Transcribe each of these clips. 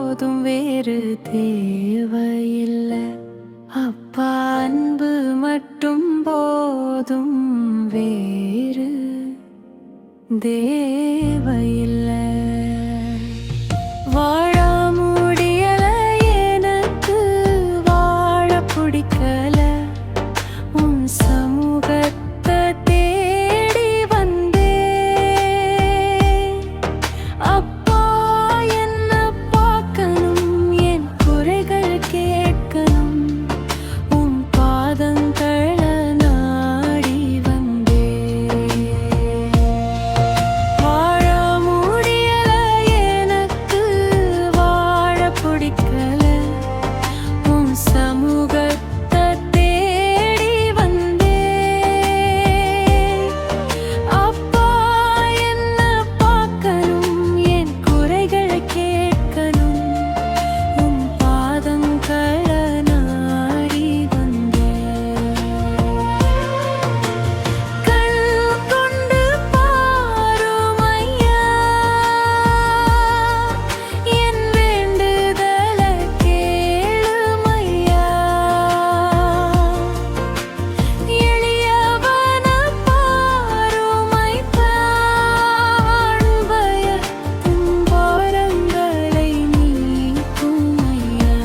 போதும் வேறு தேவையில்லை. அப்பா அன்பு மட்டும் போதும் வேறு தேவையில்லை. வாழ முடியல, எனக்கு வாழ பிடிக்கல, உன் சமூகத்தை தேடி வந்தேன். அப்பா என்ன பார்க்கணும், என் குறைகள் கேட்கணும், உன் பாதங்களை நாடி வந்தேன். வாழ முடியல, எனக்கு வாழ பிடிக்கல, உன் சமூகத்தை தேடி வந்தேன். அப்பா என்ன பார்க்கணும், என் குறைகளை கேட்கணும், உன் பாதங்களை நாடி வந்தேன். கண் கொண்டு பாரும் ஐயா, என் வேண்டுதலை கேளும் ஐயா. எளியவன பாரும் ஐயா, அன்பயத்தின் பாரங்களை நீக்கும் ஐயா.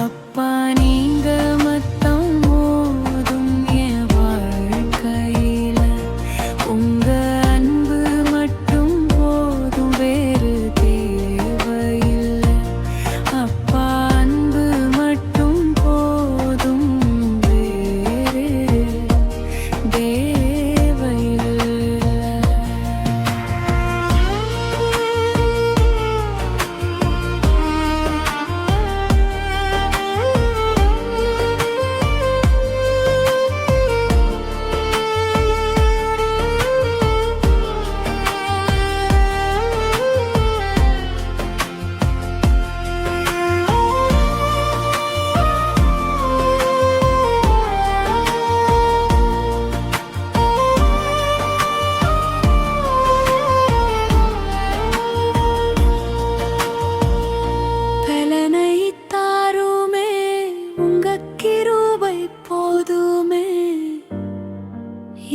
அப்பா நீங்க மட்டும் போதும் என் வாழ்க்கையில, உங்க அன்பு மட்டும் போதும் வேறு தேவையில்லை. அப்பா அன்பு மட்டும் போதும் வேறு தேவையில்லை. பலனை தாருமே, உங்க கிருபை போதுமே,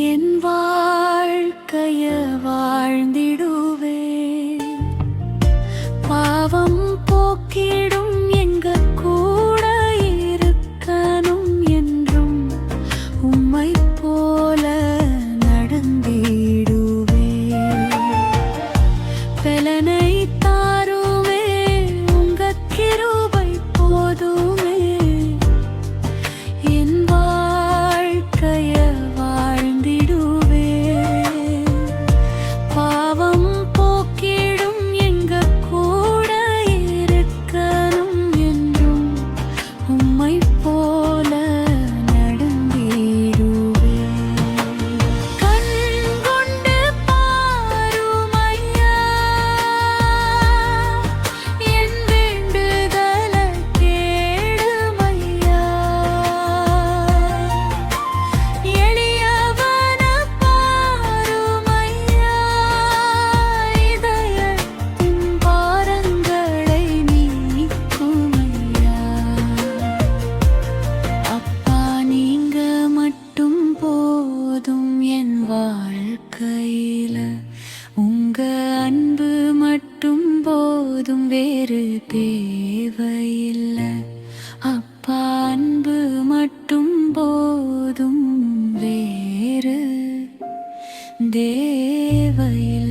என் வாழ்க்கைய வாழ்ந்திடுவேன். பாவம் போக்கிடும் எங்க கூட இருக்கணும் என்றும், உம்மை போல நடந்திடுவேன். பலனை தாருமே, உங்க கிருபை போதுமே, என் வாழ்க்கைய வாழ்ந்திடுவேன். பாவம் போக்கிடும் எங்க கூட இருக்கணும் என்றும், உம்மை போல நடந்திடுவேன். கண் கொண்டு பாரும் ஐயா, என் வேண்டுதலை கேளும் ஐயா. எளியவன பாரும் ஐயா, இதயத்தின் பாரங்களை நீக்கும் ஐயா. அப்பா நீங்க மட்டும் போதும் என் வாழ்க்கையில, உங்க அன்பு மட்டும் போதும் வேறு தேவையில்லை. அப்பா அன்பு மட்டும் போதும் வேறு தேவையில்லை.